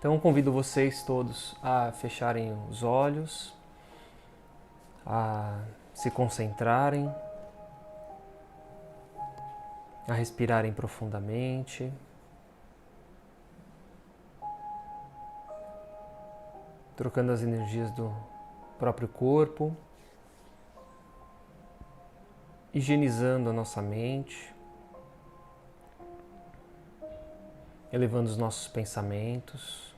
Então convido vocês todos a fecharem os olhos, a se concentrarem, a respirarem profundamente. Trocando as energias do próprio corpo, higienizando a nossa mente, elevando os nossos pensamentos.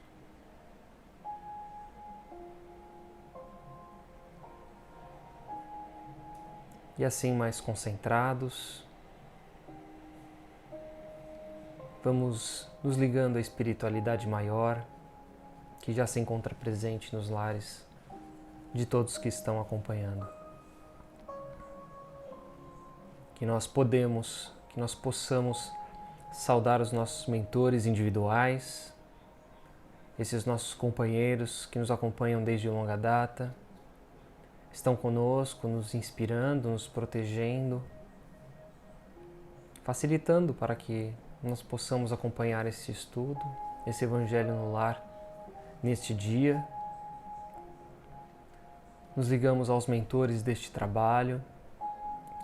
E assim, mais concentrados, vamos nos ligando à espiritualidade maior, que já se encontra presente nos lares de todos que estão acompanhando. Que nós possamos saudar os nossos mentores individuais, esses nossos companheiros que nos acompanham desde longa data, estão conosco, nos inspirando, nos protegendo, facilitando para que nós possamos acompanhar esse estudo, esse Evangelho no lar, neste dia. Nos ligamos aos mentores deste trabalho,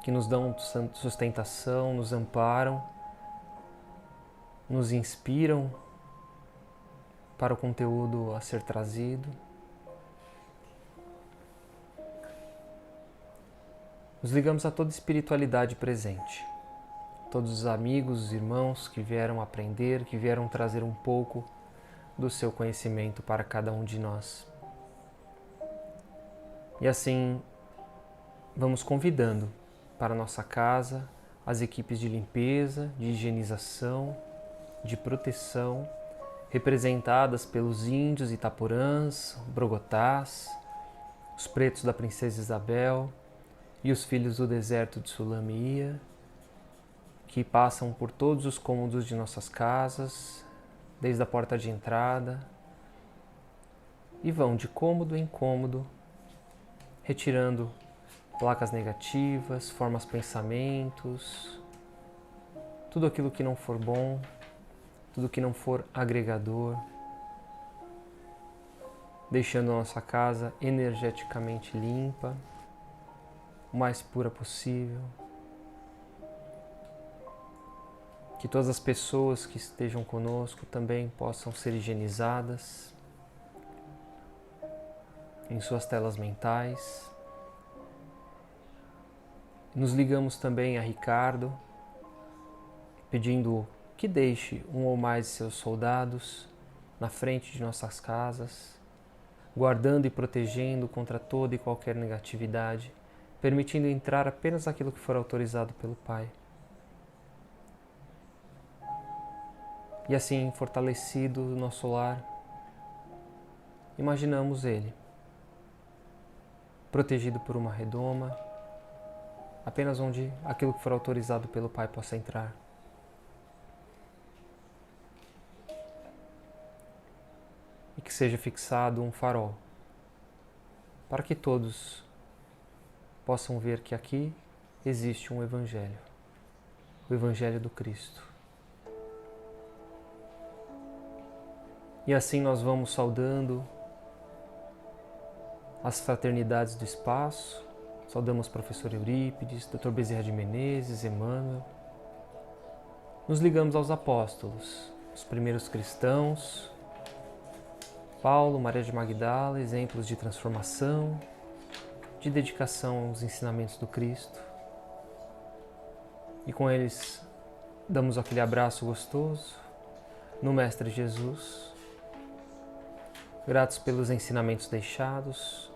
que nos dão sustentação, nos amparam, nos inspiram para o conteúdo a ser trazido. Nos ligamos a toda espiritualidade presente, todos os amigos, os irmãos que vieram aprender, que vieram trazer um pouco do seu conhecimento para cada um de nós. E assim, vamos convidando para a nossa casa as equipes de limpeza, de higienização, de proteção, representadas pelos índios Itaporãs, Brogotás, os pretos da Princesa Isabel e os filhos do deserto de Sulamia, que passam por todos os cômodos de nossas casas, desde a porta de entrada, e vão de cômodo em cômodo, retirando placas negativas, formas pensamentos, tudo aquilo que não for bom, tudo que não for agregador, deixando a nossa casa energeticamente limpa, o mais pura possível. Que todas as pessoas que estejam conosco também possam ser higienizadas em suas telas mentais. Nos ligamos também a Ricardo, pedindo que deixe um ou mais de seus soldados na frente de nossas casas, guardando e protegendo contra toda e qualquer negatividade, permitindo entrar apenas aquilo que for autorizado pelo Pai. E assim, fortalecido o nosso lar, imaginamos ele, protegido por uma redoma, apenas onde aquilo que for autorizado pelo Pai possa entrar. E que seja fixado um farol, para que todos possam ver que aqui existe um Evangelho, o Evangelho do Cristo. E assim nós vamos saudando as fraternidades do espaço, saudamos o professor Eurípides, Dr. Bezerra de Menezes, Emmanuel. Nos ligamos aos apóstolos, os primeiros cristãos, Paulo, Maria de Magdala, exemplos de transformação, de dedicação aos ensinamentos do Cristo. E com eles damos aquele abraço gostoso no Mestre Jesus, gratos pelos ensinamentos deixados,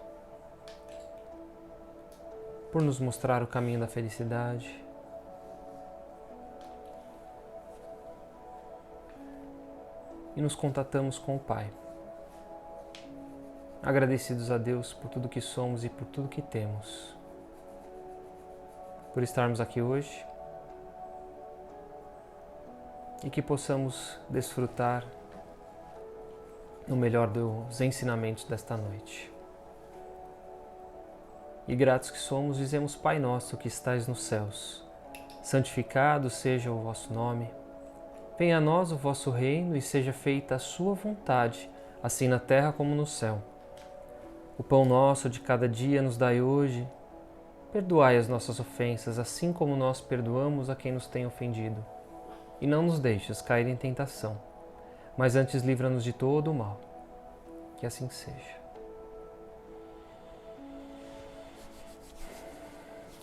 por nos mostrar o caminho da felicidade. E nos contatamos com o Pai, agradecidos a Deus por tudo que somos e por tudo que temos, por estarmos aqui hoje e que possamos desfrutar o melhor dos ensinamentos desta noite. E gratos que somos, dizemos: Pai nosso que estais nos céus, santificado seja o vosso nome. Venha a nós o vosso reino e seja feita a sua vontade, assim na terra como no céu. O pão nosso de cada dia nos dai hoje. Perdoai as nossas ofensas, assim como nós perdoamos a quem nos tem ofendido. E não nos deixes cair em tentação, mas antes livra-nos de todo o mal. Que assim seja.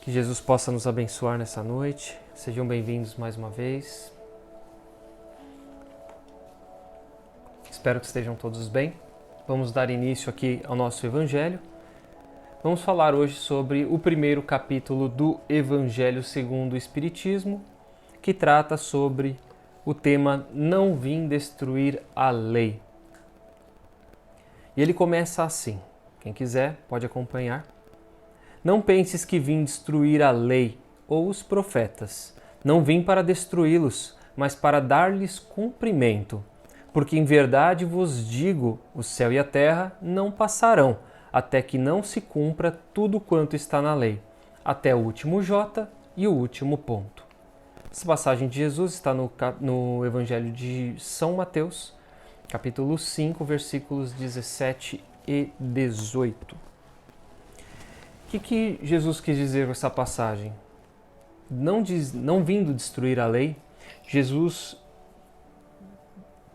Que Jesus possa nos abençoar nessa noite. Sejam bem-vindos mais uma vez. Espero que estejam todos bem. Vamos dar início aqui ao nosso Evangelho. Vamos falar hoje sobre o primeiro capítulo do Evangelho segundo o Espiritismo, que trata sobre o tema Não vim destruir a lei. E ele começa assim. Quem quiser pode acompanhar. Não penses que vim destruir a lei ou os profetas. Não vim para destruí-los, mas para dar-lhes cumprimento. Porque em verdade vos digo, o céu e a terra não passarão, até que não se cumpra tudo quanto está na lei, até o último J e o último ponto. Essa passagem de Jesus está no Evangelho de São Mateus, capítulo 5, versículos 17 e 18. O que Jesus quis dizer com essa passagem? Não vindo destruir a lei, Jesus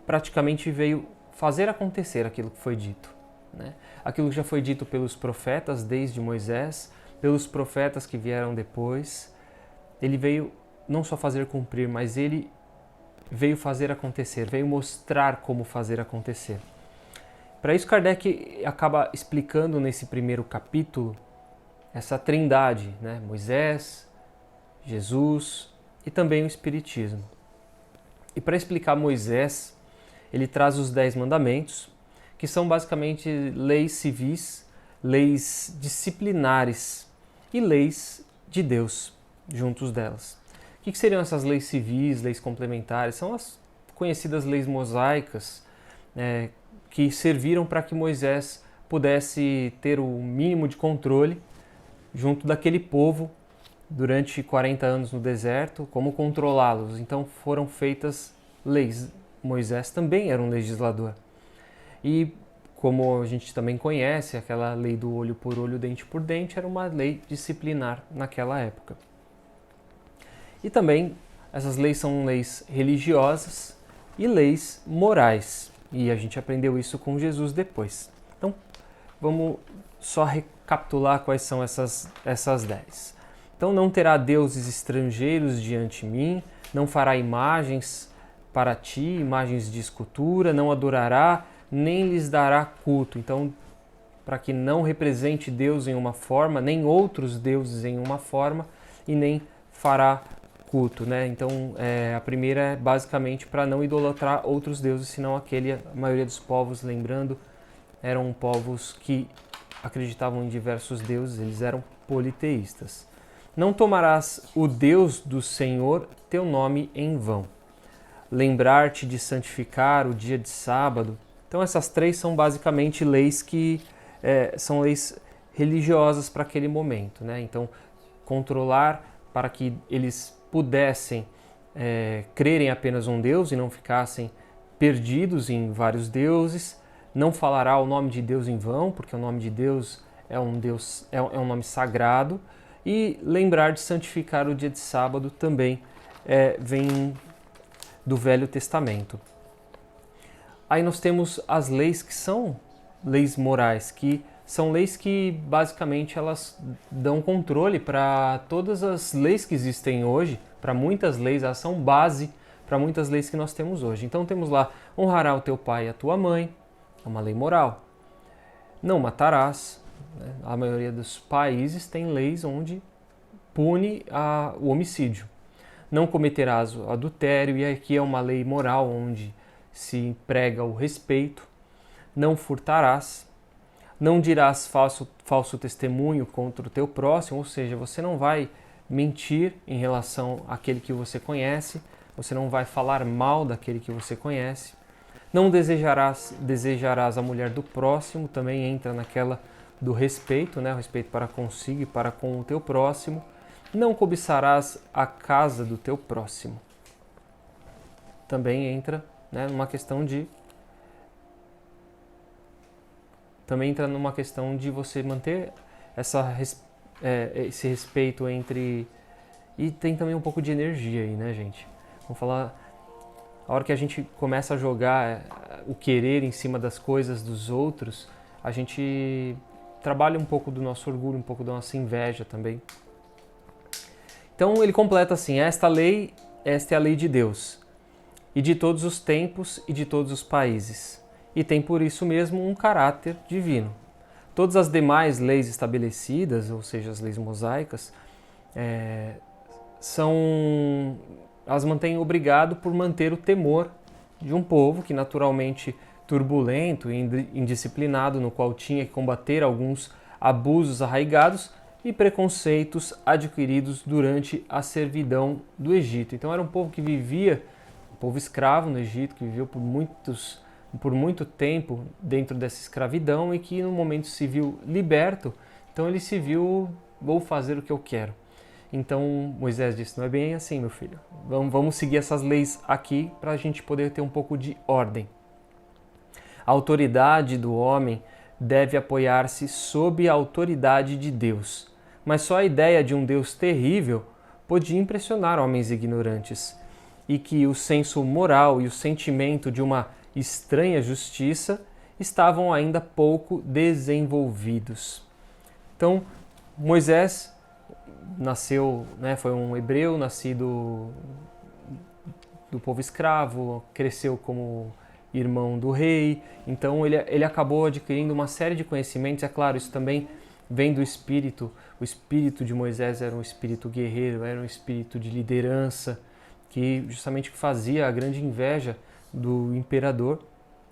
praticamente veio fazer acontecer aquilo que foi dito, né? Aquilo que já foi dito pelos profetas desde Moisés, pelos profetas que vieram depois. Ele veio não só fazer cumprir, mas ele veio fazer acontecer, veio mostrar como fazer acontecer. Para isso, Kardec acaba explicando nesse primeiro capítulo essa trindade, né? Moisés, Jesus e também o Espiritismo. E para explicar Moisés, ele traz os 10 mandamentos, que são basicamente leis civis, leis disciplinares e leis de Deus juntos delas. O que seriam essas leis civis, leis complementares? São as conhecidas leis mosaicas, que serviram para que Moisés pudesse ter o mínimo de controle junto daquele povo durante 40 anos no deserto, como controlá-los. Então foram feitas leis. Moisés também era um legislador. E como a gente também conhece, aquela lei do olho por olho, dente por dente, era uma lei disciplinar naquela época. E também essas leis são leis religiosas e leis morais. E a gente aprendeu isso com Jesus depois. Então, vamos só recapitular quais são essas 10. Então, não terá deuses estrangeiros diante de mim, não fará imagens para ti, imagens de escultura, não adorará, nem lhes dará culto. Então, para que não represente Deus em uma forma, nem outros deuses em uma forma, e nem fará culto, né? Então, a primeira é basicamente para não idolatrar outros deuses, senão a maioria dos povos, lembrando, eram povos que acreditavam em diversos deuses, eles eram politeístas. Não tomarás o Deus do Senhor teu nome em vão. Lembrar-te de santificar o dia de sábado. Então essas 3 são basicamente leis que são leis religiosas para aquele momento, né? Então, controlar para que eles pudessem crer em apenas um Deus e não ficassem perdidos em vários deuses. Não falará o nome de Deus em vão, porque o nome de Deus é um nome sagrado. E lembrar de santificar o dia de sábado também vem do Velho Testamento. Aí nós temos as leis que são leis morais, que são leis que basicamente elas dão controle para todas as leis que existem hoje, para muitas leis, elas são base para muitas leis que nós temos hoje. Então temos lá, honrará o teu pai e a tua mãe, é uma lei moral. Não matarás, né? A maioria dos países tem leis onde pune o homicídio. Não cometerás o adultério, e aqui é uma lei moral onde se prega o respeito. Não furtarás. Não dirás falso testemunho contra o teu próximo, ou seja, você não vai mentir em relação àquele que você conhece, você não vai falar mal daquele que você conhece. Não desejarás a mulher do próximo, também entra naquela do respeito, né? O respeito para consigo e para com o teu próximo. Não cobiçarás a casa do teu próximo. Também entra, né, numa questão de também entra numa questão de você manter esse respeito entre... E tem também um pouco de energia aí, né, gente? Vamos falar... A hora que a gente começa a jogar o querer em cima das coisas dos outros, a gente trabalha um pouco do nosso orgulho, um pouco da nossa inveja também. Então ele completa assim: esta é a lei de Deus, e de todos os tempos e de todos os países, e tem por isso mesmo um caráter divino. Todas as demais leis estabelecidas, ou seja, as leis mosaicas, elas mantêm obrigado por manter o temor de um povo que naturalmente turbulento e indisciplinado, no qual tinha que combater alguns abusos arraigados e preconceitos adquiridos durante a servidão do Egito. Então era um povo que vivia, um povo escravo no Egito, que viveu por muito tempo dentro dessa escravidão e que no momento se viu liberto, então ele se viu, vou fazer o que eu quero. Então Moisés disse, não é bem assim, meu filho, vamos seguir essas leis aqui para a gente poder ter um pouco de ordem. A autoridade do homem deve apoiar-se sob a autoridade de Deus, mas só a ideia de um Deus terrível podia impressionar homens ignorantes, e que o senso moral e o sentimento de uma estranha justiça estavam ainda pouco desenvolvidos. Então, Moisés nasceu, foi um hebreu, nascido do povo escravo, cresceu como irmão do rei, então ele acabou adquirindo uma série de conhecimentos. É claro, isso também vem do espírito. O espírito de Moisés era um espírito guerreiro, era um espírito de liderança, que justamente fazia a grande inveja do imperador,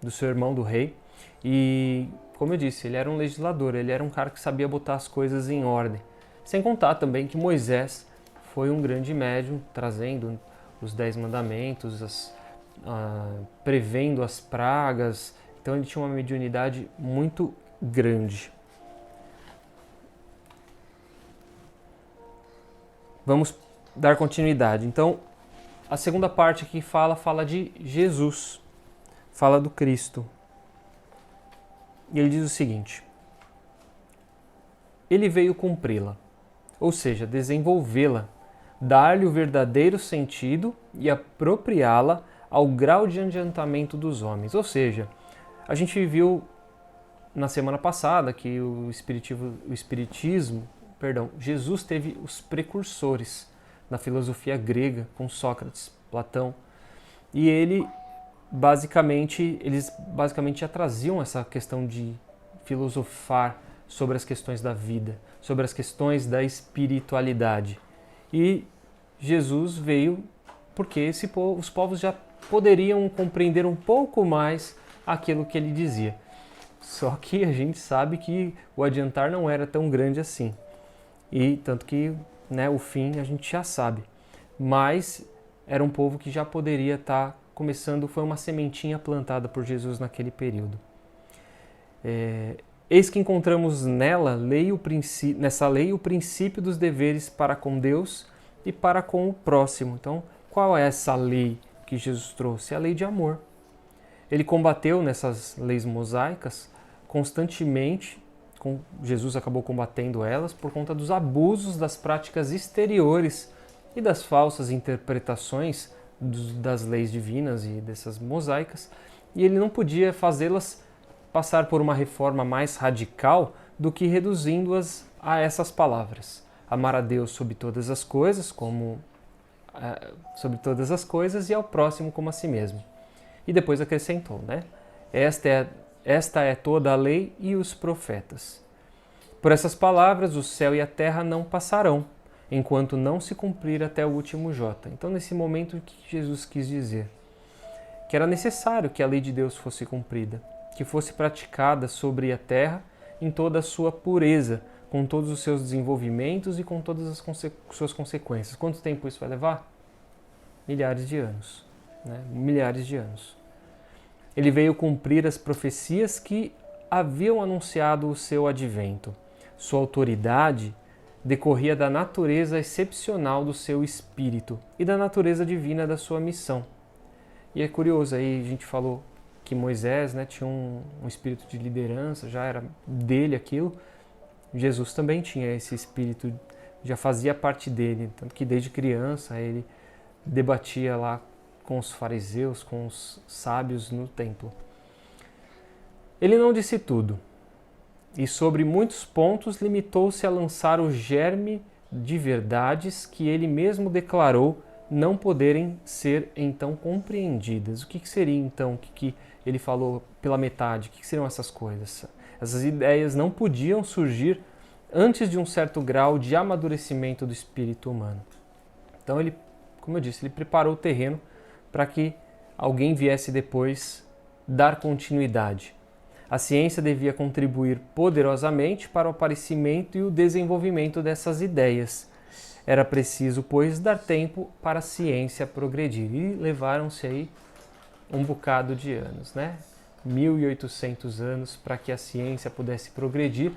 do seu irmão, do rei. E, como eu disse, ele era um legislador, ele era um cara que sabia botar as coisas em ordem. Sem contar também que Moisés foi um grande médium, trazendo os 10 mandamentos, prevendo as pragas. Então ele tinha uma mediunidade muito grande. Vamos dar continuidade. Então, a segunda parte aqui fala de Jesus, fala do Cristo. E ele diz o seguinte: ele veio cumpri-la, ou seja, desenvolvê-la, dar-lhe o verdadeiro sentido e apropriá-la ao grau de adiantamento dos homens. Ou seja, a gente viu na semana passada que Jesus teve os precursores na filosofia grega, com Sócrates, Platão, e eles basicamente já traziam essa questão de filosofar sobre as questões da vida, sobre as questões da espiritualidade. E Jesus veio porque os povos já poderiam compreender um pouco mais aquilo que ele dizia. Só que a gente sabe que o adiantar não era tão grande assim. E tanto que o fim a gente já sabe. Mas era um povo que já poderia estar começando, foi uma sementinha plantada por Jesus naquele período. Eis que encontramos nessa lei o princípio dos deveres para com Deus e para com o próximo. Então, qual é essa lei que Jesus trouxe? É a lei de amor. Ele combateu nessas leis mosaicas constantemente. Jesus acabou combatendo elas por conta dos abusos das práticas exteriores e das falsas interpretações das leis divinas e dessas mosaicas, e ele não podia fazê-las passar por uma reforma mais radical do que reduzindo-as a essas palavras: amar a Deus sobre todas as coisas, e ao próximo como a si mesmo. E depois acrescentou, esta é toda a lei e os profetas. Por essas palavras, o céu e a terra não passarão, enquanto não se cumprir até o último jota. Então, nesse momento, o que Jesus quis dizer? Que era necessário que a lei de Deus fosse cumprida, que fosse praticada sobre a terra em toda a sua pureza, com todos os seus desenvolvimentos e com todas as suas consequências. Quanto tempo isso vai levar? Milhares de anos. Milhares de anos. Ele veio cumprir as profecias que haviam anunciado o seu advento. Sua autoridade decorria da natureza excepcional do seu espírito e da natureza divina da sua missão. E é curioso, aí a gente falou que Moisés, né, tinha um espírito de liderança, já era dele aquilo. Jesus também tinha esse espírito, já fazia parte dele, tanto que desde criança ele debatia lá com os fariseus, com os sábios no templo. Ele não disse tudo, e sobre muitos pontos limitou-se a lançar o germe de verdades que ele mesmo declarou não poderem ser então compreendidas. O que seria então o que ele falou pela metade? O que seriam essas coisas? Essas ideias não podiam surgir antes de um certo grau de amadurecimento do espírito humano. Então ele, como eu disse, ele preparou o terreno para que alguém viesse depois dar continuidade. A ciência devia contribuir poderosamente para o aparecimento e o desenvolvimento dessas ideias. Era preciso, pois, dar tempo para a ciência progredir. E levaram-se aí um bocado de anos, né? 1800 anos para que a ciência pudesse progredir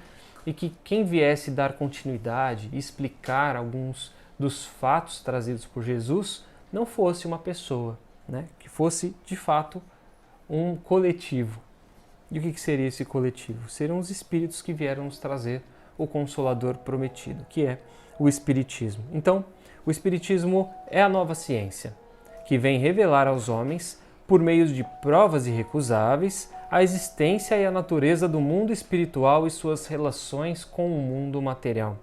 e que quem viesse dar continuidade e explicar alguns dos fatos trazidos por Jesus não fosse uma pessoa, né? Que fosse, de fato, um coletivo. E o que seria esse coletivo? Seriam os espíritos que vieram nos trazer o Consolador prometido, que é o Espiritismo. Então, o Espiritismo é a nova ciência, que vem revelar aos homens, por meio de provas irrecusáveis, a existência e a natureza do mundo espiritual e suas relações com o mundo material.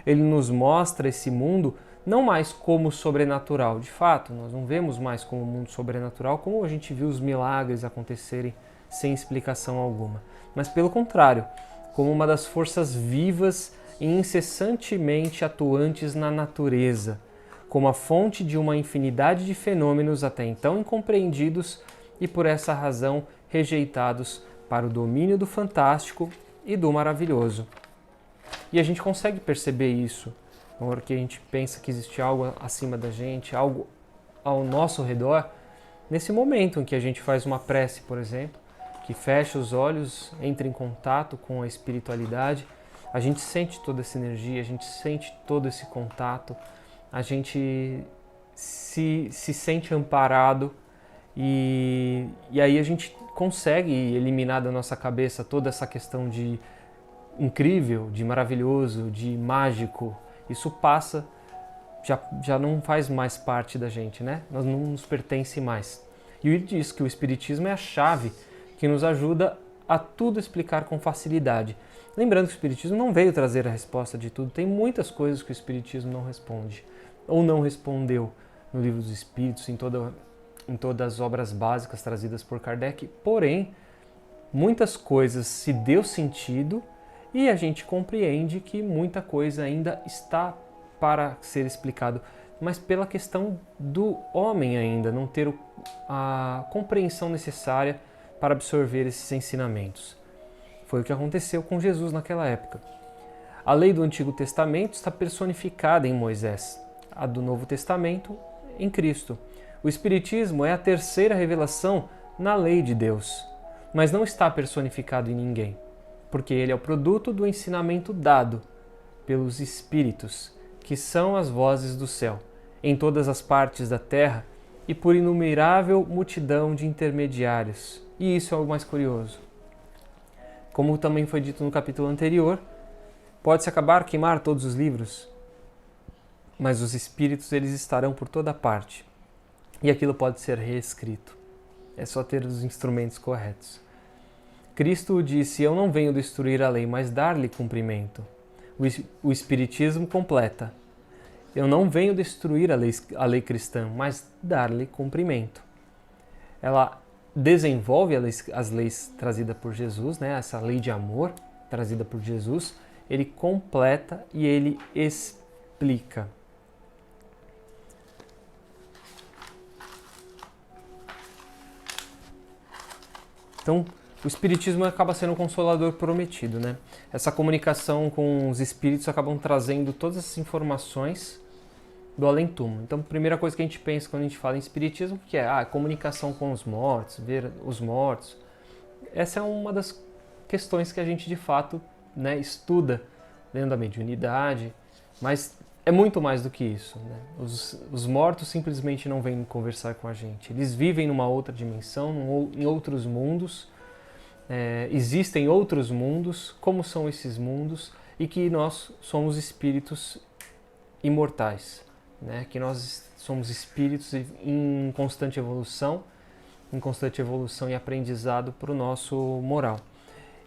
Ele nos mostra esse mundo não mais como sobrenatural. De fato, nós não vemos mais como um mundo sobrenatural, como a gente viu os milagres acontecerem sem explicação alguma, mas pelo contrário, como uma das forças vivas e incessantemente atuantes na natureza, como a fonte de uma infinidade de fenômenos até então incompreendidos e por essa razão rejeitados para o domínio do fantástico e do maravilhoso. E a gente consegue perceber isso, na hora que a gente pensa que existe algo acima da gente, algo ao nosso redor, nesse momento em que a gente faz uma prece, por exemplo, que fecha os olhos, entra em contato com a espiritualidade, a gente sente toda essa energia, a gente sente todo esse contato, a gente se sente amparado e aí a gente consegue eliminar da nossa cabeça toda essa questão de incrível, de maravilhoso, de mágico. Isso passa, já não faz mais parte da gente, né? Nós não nos pertence mais. E ele diz que o Espiritismo é a chave que nos ajuda a tudo explicar com facilidade. Lembrando que o Espiritismo não veio trazer a resposta de tudo. Tem muitas coisas que o Espiritismo não responde, ou não respondeu no Livro dos Espíritos, em todas as obras básicas trazidas por Kardec. Porém, muitas coisas se deu sentido e a gente compreende que muita coisa ainda está para ser explicado, mas pela questão do homem ainda não ter a compreensão necessária para absorver esses ensinamentos. Foi o que aconteceu com Jesus naquela época. A lei do Antigo Testamento está personificada em Moisés, a do Novo Testamento em Cristo. O Espiritismo é a terceira revelação na lei de Deus, mas não está personificado em ninguém, porque ele é o produto do ensinamento dado pelos Espíritos, que são as vozes do céu, em todas as partes da terra e por inumerável multidão de intermediários. E isso é o mais curioso. Como também foi dito no capítulo anterior, pode-se acabar queimar todos os livros, mas os espíritos eles estarão por toda parte. E aquilo pode ser reescrito. É só ter os instrumentos corretos. Cristo disse: eu não venho destruir a lei, mas dar-lhe cumprimento. O Espiritismo completa: eu não venho destruir a lei cristã, mas dar-lhe cumprimento. Ela desenvolve as leis trazidas por Jesus, né? Essa lei de amor trazida por Jesus, ele completa e ele explica. Então, o Espiritismo acaba sendo um consolador prometido, né? Essa comunicação com os espíritos acabam trazendo todas essas informações do além-túmulo. Então, a primeira coisa que a gente pensa quando a gente fala em Espiritismo, que é a comunicação com os mortos, ver os mortos. Essa é uma das questões que a gente, de fato, né, estuda dentro da mediunidade, mas é muito mais do que isso, né? Os mortos simplesmente não vêm conversar com a gente. Eles vivem numa outra dimensão, em outros mundos. Existem outros mundos, como são esses mundos, e que nós somos espíritos imortais, né? Que nós somos espíritos em constante evolução e aprendizado para o nosso moral.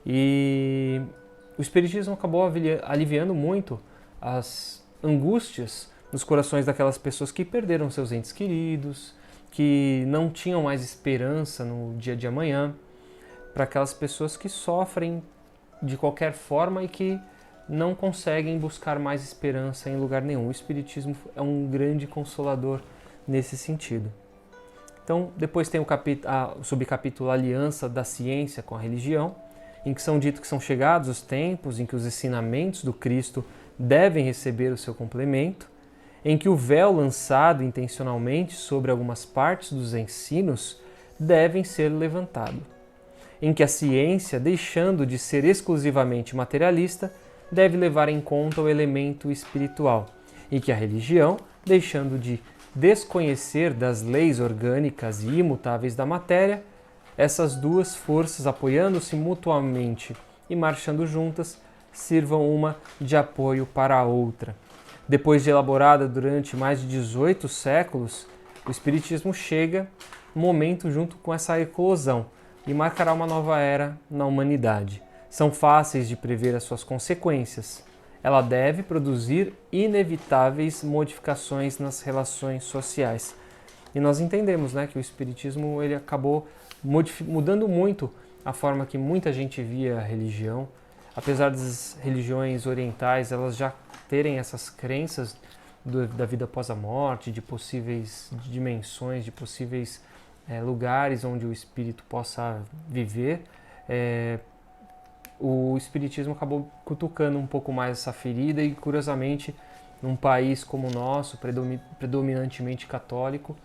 E o Espiritismo acabou aliviando muito as angústias nos corações daquelas pessoas que perderam seus entes queridos, que não tinham mais esperança no dia de amanhã, para aquelas pessoas que sofrem de qualquer forma e que não conseguem buscar mais esperança em lugar nenhum. O Espiritismo é um grande consolador nesse sentido. Então, depois tem o subcapítulo Aliança da Ciência com a Religião, em que são dito que são chegados os tempos em que os ensinamentos do Cristo devem receber o seu complemento, em que o véu lançado intencionalmente sobre algumas partes dos ensinos devem ser levantado, em que a ciência, deixando de ser exclusivamente materialista, deve levar em conta o elemento espiritual, e que a religião, deixando de desconhecer das leis orgânicas e imutáveis da matéria, essas duas forças, apoiando-se mutuamente e marchando juntas, sirvam uma de apoio para a outra. Depois de elaborada durante mais de 18 séculos, o Espiritismo chega um momento junto com essa eclosão e marcará uma nova era na humanidade. São fáceis de prever as suas consequências. Ela deve produzir inevitáveis modificações nas relações sociais. E nós entendemos, né, que o Espiritismo ele acabou mudando muito a forma que muita gente via a religião. Apesar das religiões orientais elas já terem essas crenças da vida após a morte, de possíveis dimensões, de possíveis lugares onde o espírito possa viver, o Espiritismo acabou cutucando um pouco mais essa ferida e, curiosamente, num país como o nosso, predominantemente católico,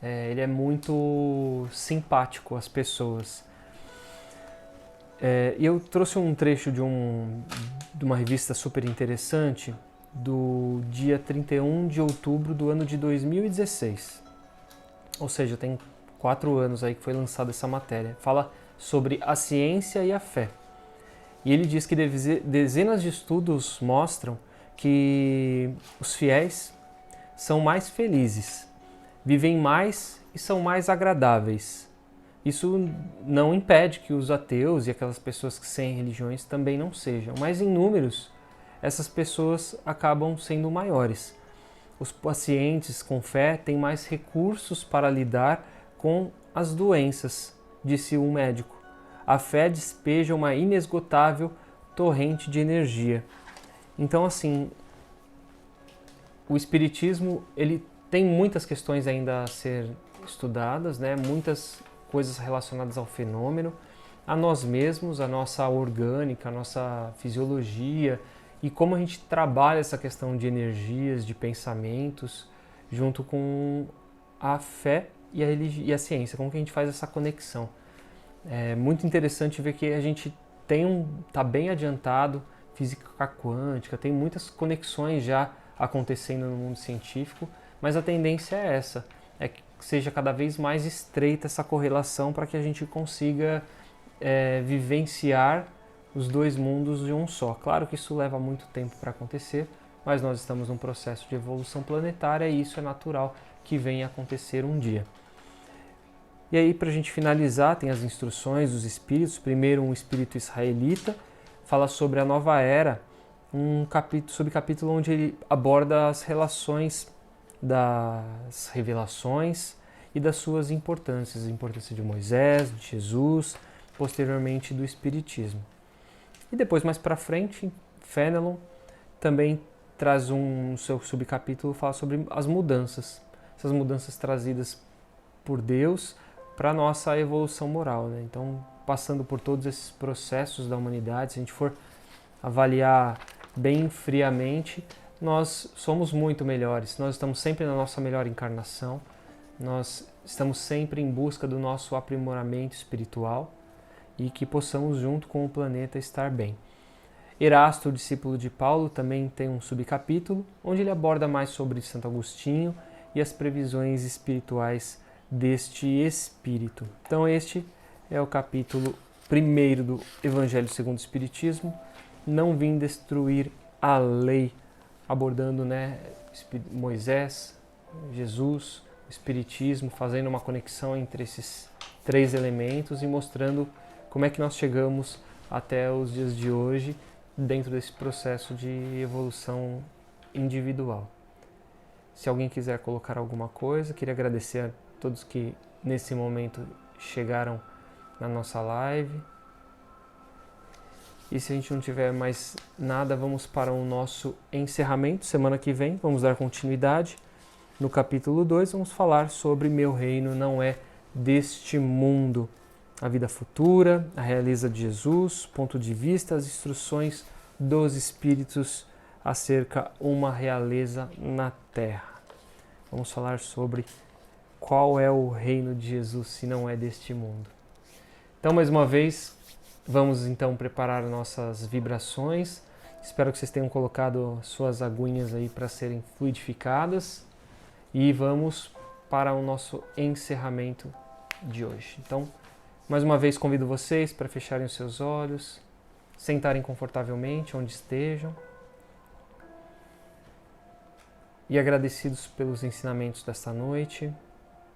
ele é muito simpático às pessoas. E eu trouxe um trecho de uma revista super interessante do dia 31 de outubro do ano de 2016. Ou seja, tem 4 anos aí que foi lançada essa matéria. Fala sobre a ciência e a fé. E ele diz que dezenas de estudos mostram que os fiéis são mais felizes, vivem mais e são mais agradáveis. Isso não impede que os ateus e aquelas pessoas que sem religiões também não sejam, mas em números essas pessoas acabam sendo maiores. Os pacientes com fé têm mais recursos para lidar com as doenças, disse um médico. A fé despeja uma inesgotável torrente de energia. Então, assim, o Espiritismo ele tem muitas questões ainda a ser estudadas, né? Muitas coisas relacionadas ao fenômeno, a nós mesmos, a nossa orgânica, a nossa fisiologia e como a gente trabalha essa questão de energias, de pensamentos, junto com a fé e a ciência, como que a gente faz essa conexão. É muito interessante ver que a gente tá bem adiantado, física quântica, tem muitas conexões já acontecendo no mundo científico, mas a tendência é essa, é que seja cada vez mais estreita essa correlação para que a gente consiga vivenciar os dois mundos de um só. Claro que isso leva muito tempo para acontecer, mas nós estamos num processo de evolução planetária e isso é natural que venha a acontecer um dia. E aí, para a gente finalizar, tem as instruções dos espíritos. Primeiro, um espírito israelita fala sobre a nova era, um subcapítulo onde ele aborda as relações das revelações e das suas importâncias, a importância de Moisés, de Jesus, posteriormente do Espiritismo. E depois, mais para frente, Fenelon também traz um seu subcapítulo, fala sobre as mudanças, essas mudanças trazidas por Deus para a nossa evolução moral, né? Então, passando por todos esses processos da humanidade, se a gente for avaliar bem friamente, nós somos muito melhores, nós estamos sempre na nossa melhor encarnação, nós estamos sempre em busca do nosso aprimoramento espiritual e que possamos, junto com o planeta, estar bem. Erasto, o discípulo de Paulo, também tem um subcapítulo onde ele aborda mais sobre Santo Agostinho e as previsões espirituais deste espírito. Então este é o capítulo 1º do Evangelho segundo o Espiritismo, Não vim destruir a lei, abordando, Moisés, Jesus, o Espiritismo, fazendo uma conexão entre esses 3 elementos e mostrando como é que nós chegamos até os dias de hoje dentro desse processo de evolução individual. Se alguém quiser colocar alguma coisa, queria agradecer a todos que nesse momento chegaram na nossa live. E se a gente não tiver mais nada, vamos para o nosso encerramento. Semana que vem vamos dar continuidade. No capítulo 2 vamos falar sobre Meu Reino Não É Deste Mundo. A vida futura, a realeza de Jesus, ponto de vista, as instruções dos Espíritos acerca uma realeza na Terra. Vamos falar sobre qual é o reino de Jesus se não é deste mundo. Então, mais uma vez, vamos então preparar nossas vibrações. Espero que vocês tenham colocado suas aguinhas aí para serem fluidificadas. E vamos para o nosso encerramento de hoje. Então, mais uma vez convido vocês para fecharem os seus olhos, sentarem confortavelmente onde estejam. E agradecidos pelos ensinamentos desta noite,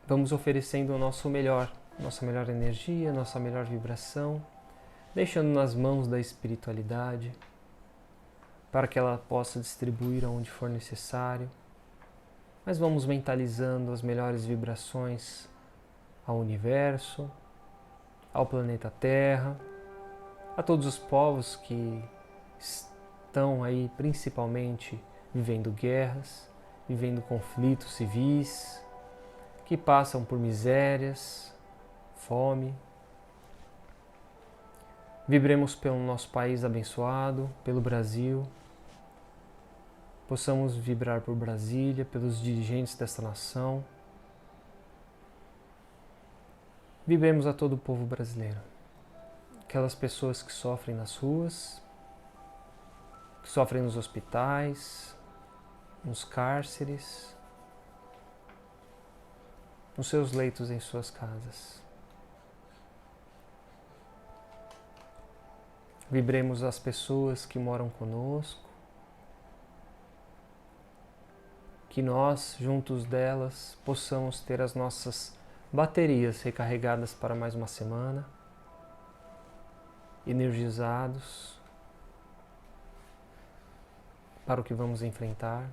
vamos oferecendo o nosso melhor, nossa melhor energia, nossa melhor vibração, deixando nas mãos da espiritualidade, para que ela possa distribuir aonde for necessário. Mas vamos mentalizando as melhores vibrações ao universo, ao planeta Terra, a todos os povos que estão aí principalmente vivendo guerras, vivendo conflitos civis, que passam por misérias, fome. Vibremos pelo nosso país abençoado, pelo Brasil. Possamos vibrar por Brasília, pelos dirigentes desta nação. Vibremos a todo o povo brasileiro. Aquelas pessoas que sofrem nas ruas, que sofrem nos hospitais, nos cárceres, nos seus leitos em suas casas. Vibremos as pessoas que moram conosco, que nós, juntos delas, possamos ter as nossas baterias recarregadas para mais uma semana, energizados para o que vamos enfrentar,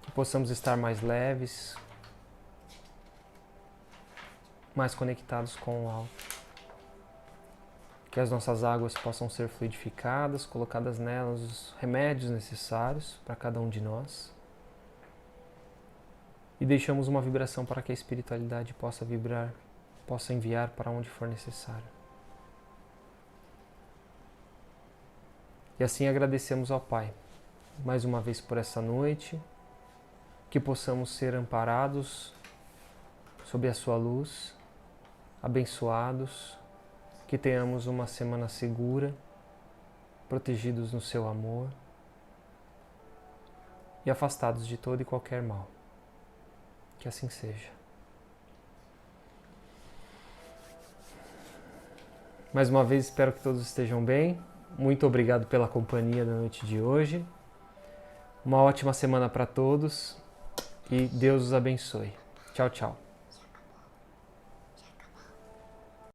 que possamos estar mais leves, mais conectados com o alto. Que as nossas águas possam ser fluidificadas, colocadas nelas os remédios necessários para cada um de nós. E deixamos uma vibração para que a espiritualidade possa vibrar, possa enviar para onde for necessário. E assim agradecemos ao Pai, mais uma vez por essa noite, que possamos ser amparados sob a sua luz, abençoados, que tenhamos uma semana segura, protegidos no seu amor e afastados de todo e qualquer mal. Que assim seja. Mais uma vez espero que todos estejam bem. Muito obrigado pela companhia da noite de hoje. Uma ótima semana para todos e Deus os abençoe. Tchau, tchau.